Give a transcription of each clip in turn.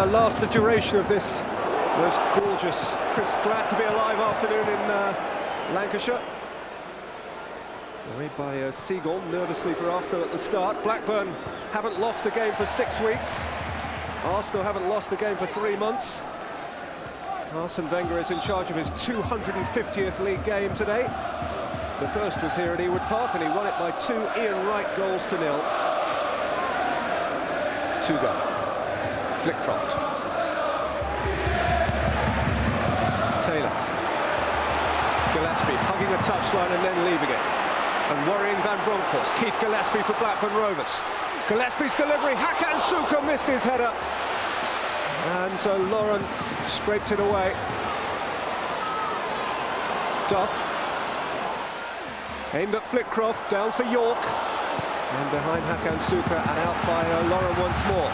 last the duration of this most gorgeous, crisp, glad to be alive afternoon in Lancashire. Away by Seagull, nervously for Arsenal at the start. Blackburn haven't lost a game for 6 weeks. Arsenal haven't lost a game for 3 months. Arsene Wenger is in charge of his 250th league game today. The first was here at Ewood Park, and he won it by 2 Ian Wright goals to 0. Tugay, Flitcroft, Taylor, Gillespie hugging a touchline and then leaving it, and worrying Van Bronckhorst. Keith Gillespie for Blackburn Rovers. Gillespie's delivery, Hakan Suka missed his header, and Lauren scraped it away. Duff aimed at Flitcroft, down for York, and behind Hakan Suka and out by Lauren once more.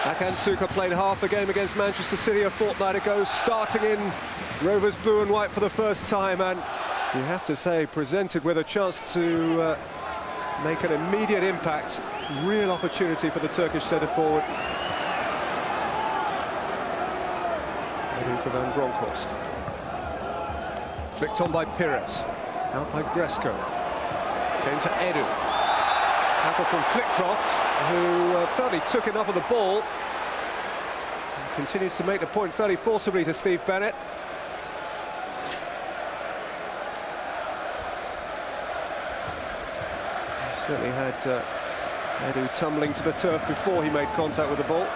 Hakan Suka played half a game against Manchester City a fortnight ago, starting in Rovers blue and white for the first time, and you have to say, presented with a chance to make an immediate impact. Real opportunity for the Turkish centre-forward. Heading for Van Bronckhorst. Flicked on by Pires. Out by Gresco. Came to Edu. Tackle from Flitcroft, who felt he took enough of the ball. And continues to make the point fairly forcibly to Steve Bennett. He certainly had Edu tumbling to the turf before he made contact with the ball.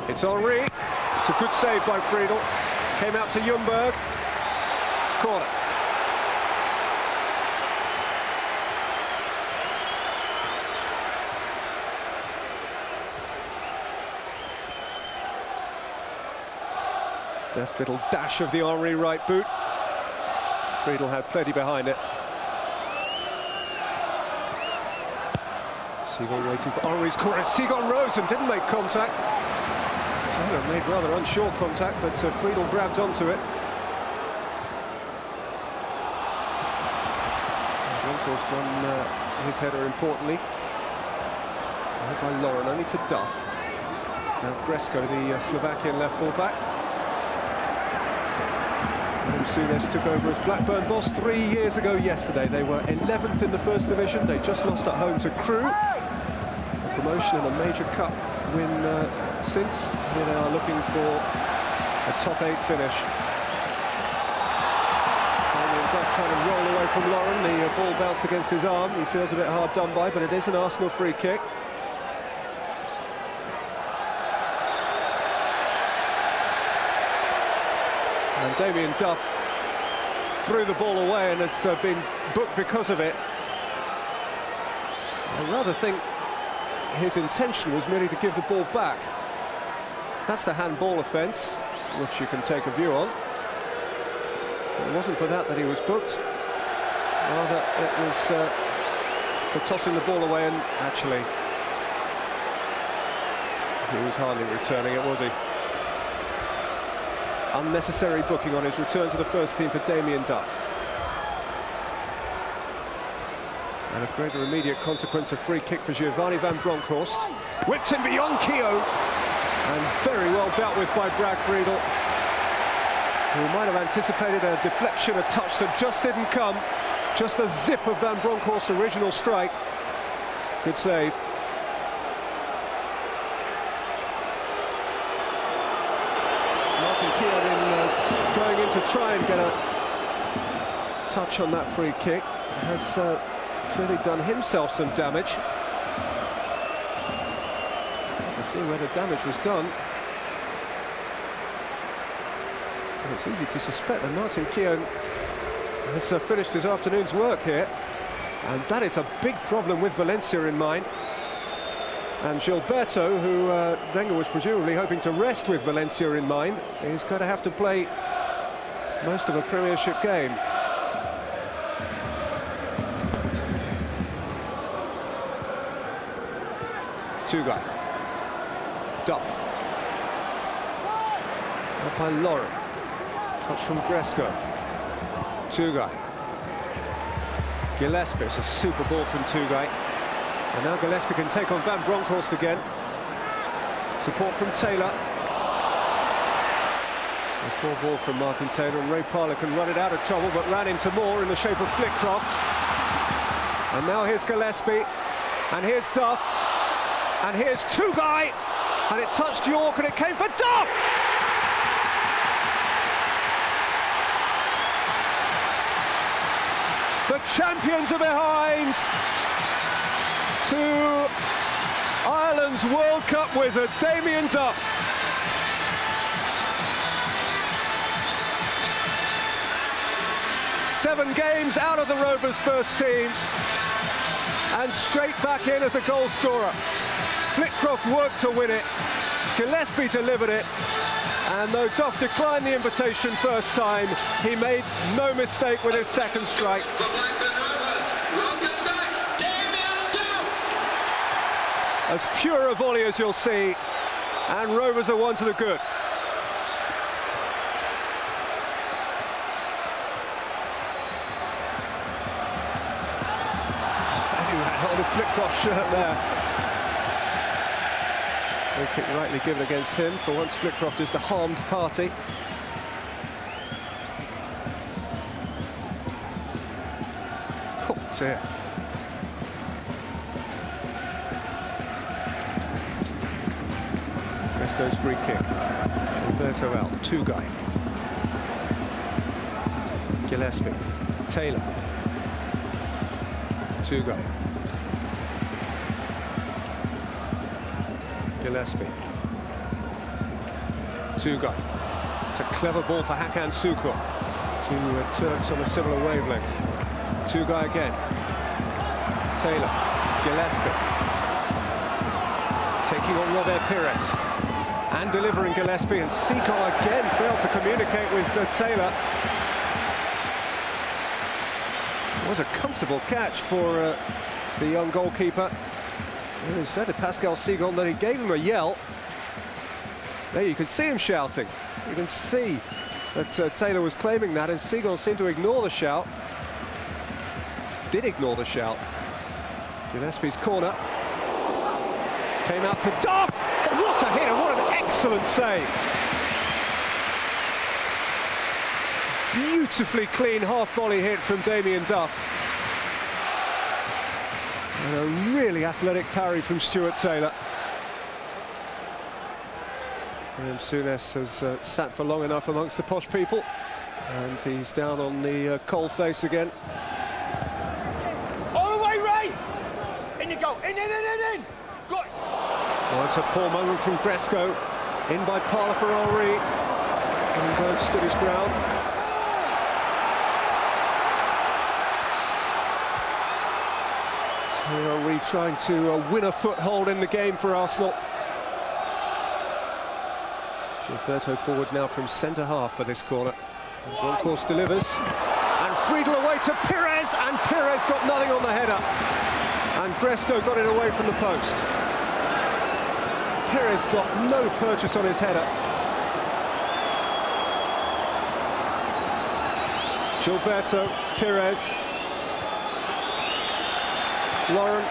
It's Henry. It's a good save by Friedel. Came out to Ljungberg. Corner. Deft little dash of the Henry right boot. Friedel had plenty behind it. Seagull waiting for Henry's corner. Seagull rose and didn't make contact. Taylor made rather unsure contact, but Friedel grabbed onto it. Bronckhorst won his header importantly. Led by Lauren, only to Duff. Now Gresco, the Slovakian left full-back. Souness took over as Blackburn boss 3 years ago yesterday. They were 11th in the First Division. They just lost at home to Crewe. A promotion and a major cup win since. Here they are looking for a top 8 finish. Duff trying to roll away from Lauren. The ball bounced against his arm. He feels a bit hard done by, but it is an Arsenal free kick. And Damien Duff threw the ball away and has been booked because of it. I rather think his intention was merely to give the ball back. That's the handball offence, which you can take a view on. It wasn't for that he was booked. Rather, it was for tossing the ball away, and actually, he was hardly returning it, was he? Unnecessary booking on his return to the first team for Damien Duff. And of greater immediate consequence, a free kick for Giovanni Van Bronckhorst. Whipped him beyond Keogh, and very well dealt with by Brad Friedel, who might have anticipated a deflection, a touch that just didn't come. Just a zip of Van Bronckhorst's original strike. Good save. Going in to try and get a touch on that free kick, has clearly done himself some damage. We'll see where the damage was done. And it's easy to suspect that Martin Keown has finished his afternoon's work here, and that is a big problem with Valencia in mind. And Gilberto, who Wenger was presumably hoping to rest with Valencia in mind, is going to have to play most of a Premiership game. Tugay. Duff. Up by Lauren. Touch from Gresco. Tugay. Gillespie, it's a super ball from Tugay. And now Gillespie can take on Van Bronckhorst again. Support from Taylor. A poor ball from Martin Taylor, and Ray Parlour can run it out of trouble, but ran into more in the shape of Flitcroft. And now here's Gillespie, and here's Duff, and here's Tugay, and it touched York, and it came for Duff! The champions are behind to Ireland's World Cup wizard, Damien Duff. Seven games out of the Rovers' first team, and straight back in as a goal scorer. Flitcroft worked to win it, Gillespie delivered it, and though Duff declined the invitation first time, he made no mistake with his second strike. As pure a volley as you'll see, and Rovers are one to the good. On the Flitcroft shirt there. Free kick rightly given against him. For once, Flitcroft is the harmed party. Oh dear. Bresco's free kick. Gilberto out. Tugay. Gillespie. Taylor. Tugay. Gillespie. Tugay. It's a clever ball for Hakan Sukur. Two Turks on a similar wavelength. Tugay again. Taylor. Gillespie. Taking on Robert Pires. And delivering Gillespie, and Seagull again failed to communicate with Taylor. It was a comfortable catch for the young goalkeeper. He said to Pascal Seagull that he gave him a yell. There you can see him shouting. You can see that Taylor was claiming that, and Seagull seemed to ignore the shout. Did ignore the shout. Gillespie's corner. Came out to Duff! Oh, what a hit, and what an excellent save! Beautifully clean half-volley hit from Damien Duff. And a really athletic parry from Stuart Taylor. William Souness has sat for long enough amongst the posh people, and he's down on the coal face again. All the way, Ray! In you go, in! Good! Well, it's a poor moment from Bresco. In by Parlour for Henri. And Berg stood his ground. Henri trying to win a foothold in the game for Arsenal. Gilberto forward now from centre half for this corner. Bronckhorst delivers, and Friedel away to Pires, and Pires got nothing on the header, and Bresco got it away from the post. Pires got no purchase on his header. Gilberto, Pires, Lauren.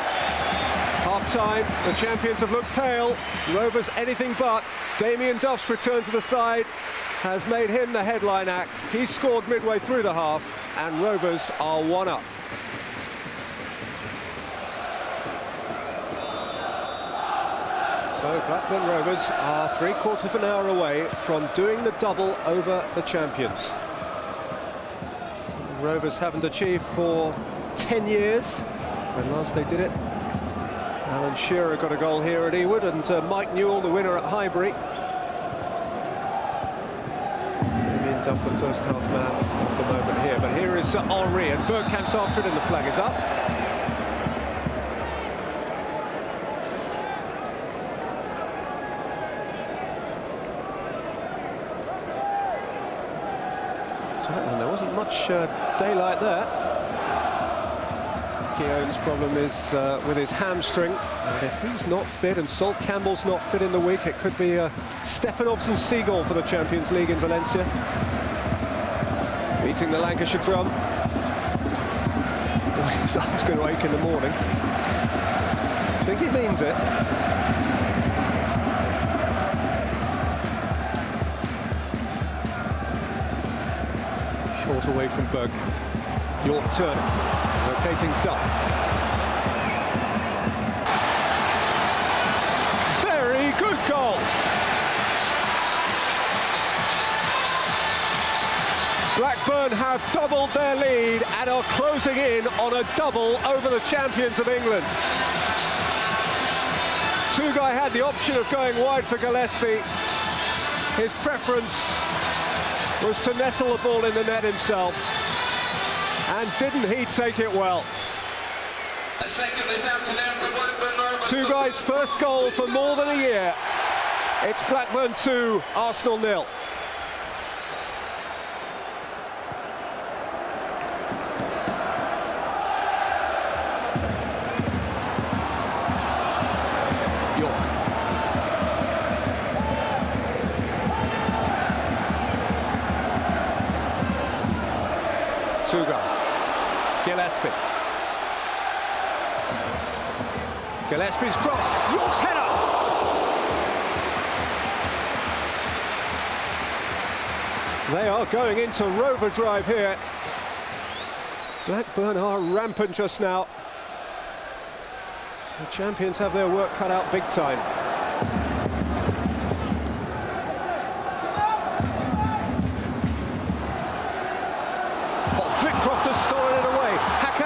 Half-time, the champions have looked pale. Rovers anything but. Damien Duff's return to the side has made him the headline act. He scored midway through the half, and Rovers are 1-up. So Blackburn Rovers are 3/4 of an hour away from doing the double over the champions. Rovers haven't achieved for 10 years. When last they did it, Alan Shearer got a goal here at Ewood, and Mike Newell, the winner at Highbury. Damien Duff, the first half man of the moment here. But here is Henri, and Bergkamp's after it, and the flag is up. So, and there wasn't much daylight there. Keown's problem is with his hamstring, and if he's not fit and Salt Campbell's not fit in the week, it could be Stepanovs and Seagull for the Champions League in Valencia. beating the Lancashire drum. Boy, his arm's going to ache in the morning. I think he means it. Short away from Bergkamp. York Turner, locating Duff. Very good goal. Blackburn have doubled their lead and are closing in on a double over the champions of England. Tugay had the option of going wide for Gillespie. His preference was to nestle the ball in the net himself. And didn't he take it well? Tugay's first goal for more than a year. It's Blackburn 2, Arsenal 0. Tugay, Gillespie. Gillespie's cross, York's header! They are going into Rover drive here. Blackburn are rampant just now. The champions have their work cut out big time.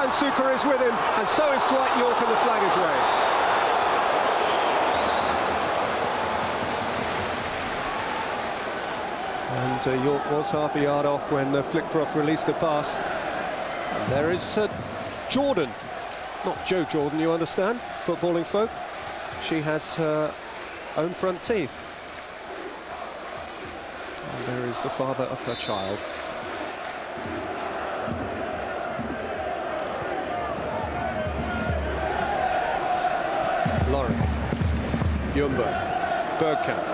Suker is with him, and so is Dwight York, and the flag is raised. And York was half a yard off when Flitcroft released the pass. And there is Jordan, not Joe Jordan, you understand, footballing folk. She has her own front teeth. And there is the father of her child. Lauren, Ljungberg, Bergkamp,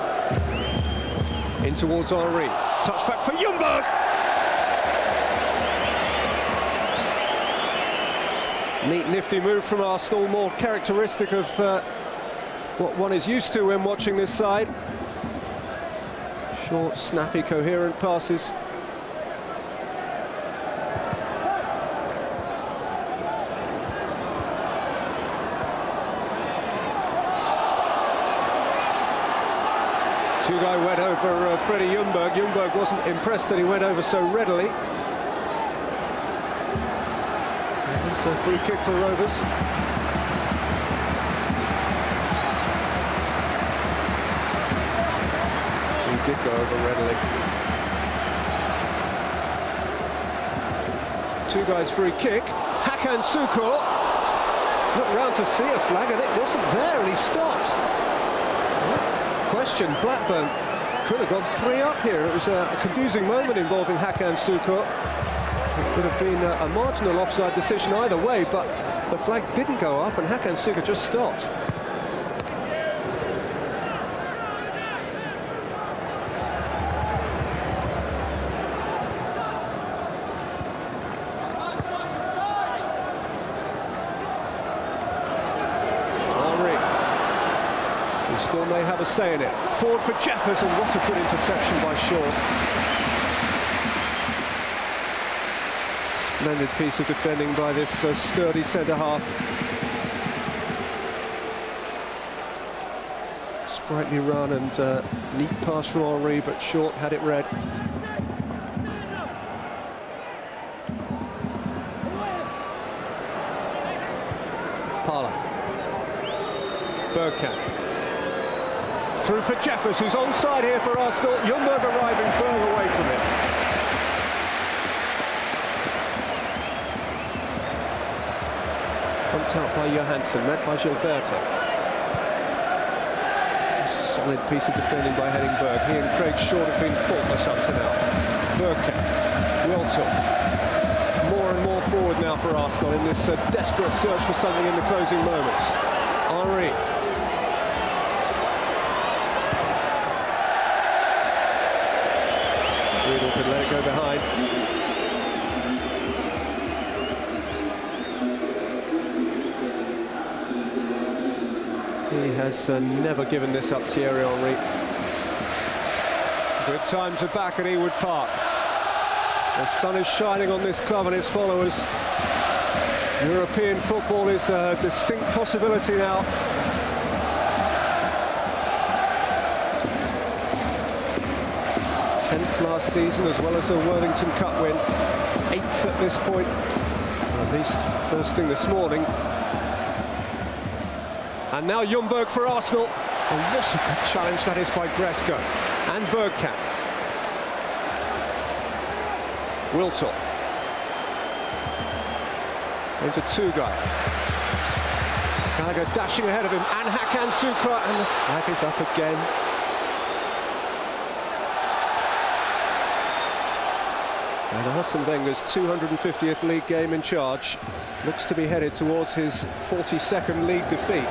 in towards Henry, touchback for Ljungberg! Neat, nifty move from Arsenal, more characteristic of what one is used to when watching this side. Short, snappy, coherent passes. Tugay went over Freddie Ljungberg. Ljungberg wasn't impressed that he went over so readily. It's a free kick for Rovers. He did go over readily. Tugay's free kick. Hakan Sukur looked round to see a flag and it wasn't there, and he stopped. Question, Blackburn could have gone 3 up here. It was a confusing moment involving Hakan Sukur. It could have been a marginal offside decision either way, but the flag didn't go up and Hakan Sukur just stopped. Still may have a say in it. Forward for Jeffers, and what a good interception by Short. Splendid piece of defending by this sturdy centre-half. Sprightly run and neat pass from Henry, but Short had it read. Parler. Bergkamp. Through for Jeffers, who's onside here for Arsenal. Ljungberg arriving, Berg away from it. Thumped out by Johansson, met by Gilberto. A solid piece of defending by Henningberg. He and Craig Short have been faultless up to now. Bergkamp, Wilton. More and more forward now for Arsenal in this desperate search for something in the closing moments. Henry. Riedel could let it go behind. has never given this up, Thierry Henry. Good times are back at Ewood Park. The sun is shining on this club and its followers. European football is a distinct possibility now. Tenth last season, as well as a Worthington Cup win. 8th at this point, at least first thing this morning. And now Ljungberg for Arsenal. And what a good challenge that is by Gresco and Bergkamp. Wilson into Tugay. Gallagher dashing ahead of him, and Hakan Sukra, and the flag is up again. And Arsene Wenger's 250th league game in charge looks to be headed towards his 42nd league defeat.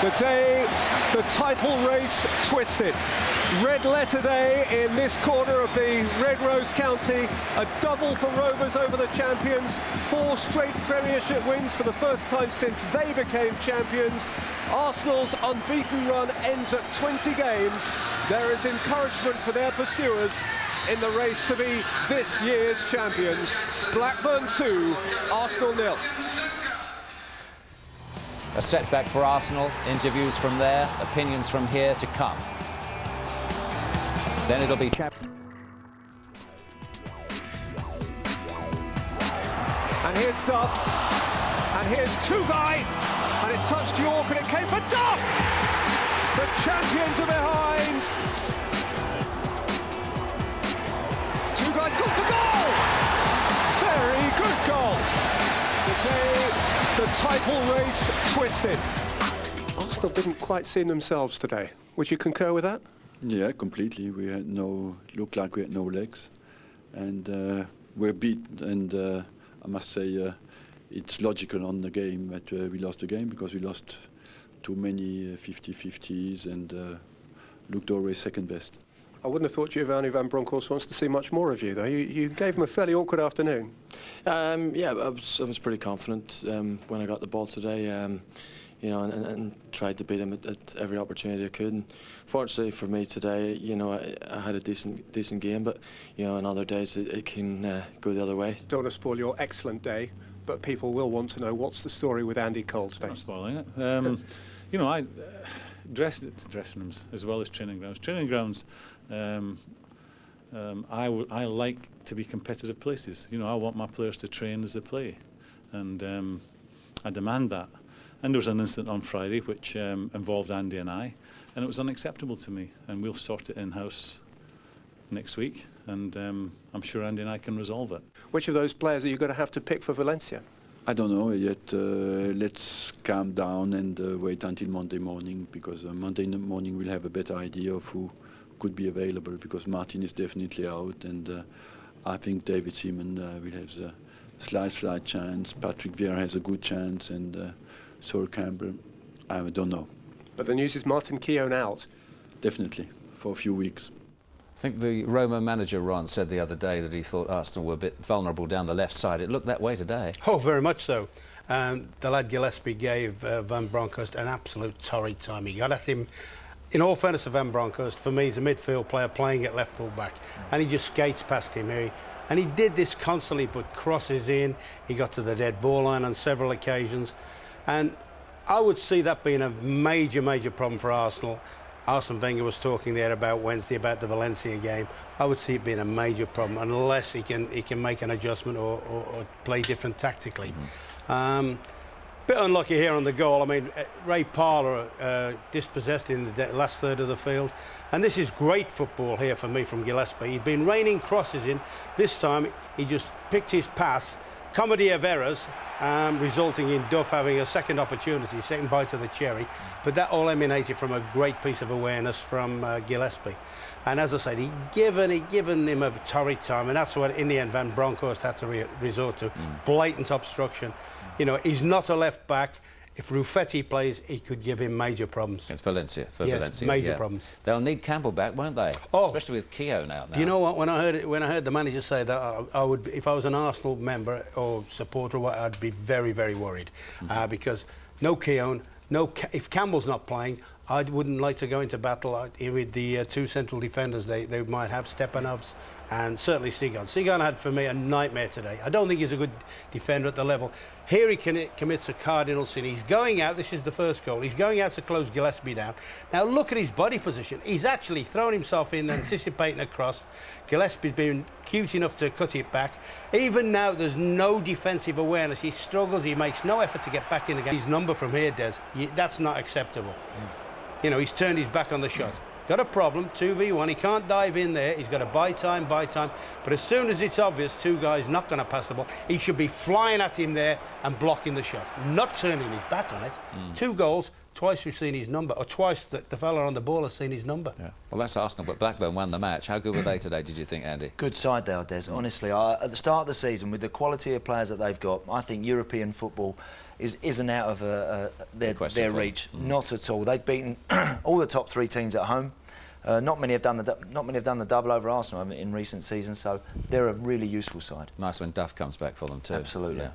The day the title race twisted. Red letter day in this corner of the Red Rose County. A double for Rovers over the champions. 4 straight Premiership wins for the first time since they became champions. Arsenal's unbeaten run ends at 20 games. There is encouragement for their pursuers in the race to be this year's champions. Blackburn 2, Arsenal 0. A setback for Arsenal. Interviews from there, opinions from here to come. Then it'll be And here's Duff, and here's Tugay, and it touched York, and it came for Duff! The champions are behind! Tugay's gone for goal! Very good goal! The title race twisted. Arsenal didn't quite see themselves today. Would you concur with that? Yeah, completely. We had looked like we had no legs, and we're beat. And I must say, it's logical on the game that we lost the game, because we lost too many 50-50s and looked always second best. I wouldn't have thought Giovanni Van Bronckhorst wants to see much more of you, though. You gave him a fairly awkward afternoon. Yeah, I was pretty confident when I got the ball today. You know, and tried to beat him at every opportunity I could. And fortunately for me today, you know, I had a decent game, but you know, on other days it can go the other way. Don't want to spoil your excellent day, but people will want to know what's the story with Andy Cole today. Not spoiling it. You know, I dressing rooms as well as training grounds. Training grounds, I like to be competitive places. You know, I want my players to train as they play, and I demand that. And there was an incident on Friday which involved Andy and I, and it was unacceptable to me. And we'll sort it in-house next week, and I'm sure Andy and I can resolve it. Which of those players are you going to have to pick for Valencia? I don't know yet. Let's calm down and wait until Monday morning, because Monday morning we'll have a better idea of who could be available, because Martin is definitely out, and I think David Seaman will have the slight chance. Patrick Vieira has a good chance, and Sol Campbell, I don't know. But the news is Martin Keown out. Definitely, for a few weeks. I think the Roma manager, Ron, said the other day that he thought Arsenal were a bit vulnerable down the left side. It looked that way today. Oh, very much so. The lad Gillespie gave Van Bronckhorst an absolute torrid time. He got at him. In all fairness to Van Bronckhorst, for me, he's a midfield player playing at left full back, and he just skates past him. And he did this constantly, put crosses in. He got to the dead ball line on several occasions. And I would see that being a major problem for Arsenal. Arsene Wenger was talking there about Wednesday about the Valencia game. I would see it being a major problem unless he can make an adjustment or play different tactically. Bit unlucky here on the goal. I mean, Ray Parlour dispossessed in the last third of the field. And this is great football here for me from Gillespie. He'd been raining crosses in. This time he just picked his pass, comedy of errors, resulting in Duff having a second opportunity, second bite of the cherry. But that all emanated from a great piece of awareness from Gillespie. And as I said, he'd given him a torrid time, and that's what in the end Van Bronckhorst had to resort to. Blatant obstruction. You know, he's not a left back. if Ruffetti plays, he could give him major problems. It's Valencia, Yes, Valencia. major problems. They'll need Campbell back, won't they? Oh. Especially with Keown out now. Do you know what? When I heard the manager say that, I would, if I was an Arsenal member or supporter, I'd be very, very worried because no Keown, if Campbell's not playing, I wouldn't like to go into battle with the two central defenders they might have, Stepanovs and certainly Sigan. Sigan had, for me, a nightmare today. I don't think he's a good defender at the level. Here he commits a cardinal sin. He's going out, this is the first goal, he's going out to close Gillespie down. Now look at his body position. He's actually thrown himself in, anticipating a cross. Gillespie's been cute enough to cut it back. Even now, there's no defensive awareness. He struggles, he makes no effort to get back in the game. His number from here, Des, that's not acceptable. You know, he's turned his back on the shot. Got a problem, 2v1, he can't dive in there, he's got to buy time, but as soon as it's obvious Tugay's not going to pass the ball, he should be flying at him there and blocking the shot, not turning his back on it. 2 goals, twice we've seen his number, or twice the fella on the ball has seen his number. Yeah. Well, that's Arsenal, but Blackburn won the match. How good were they today, did you think, Andy? Good side there, Des. Honestly, at the start of the season, with the quality of players that they've got, I think European football isn't out of their reach. Not at all. They've beaten all the top 3 teams at home. Not many have done the double over Arsenal in recent seasons, so they're a really useful side. Nice when Duff comes back for them too. Absolutely. Yeah.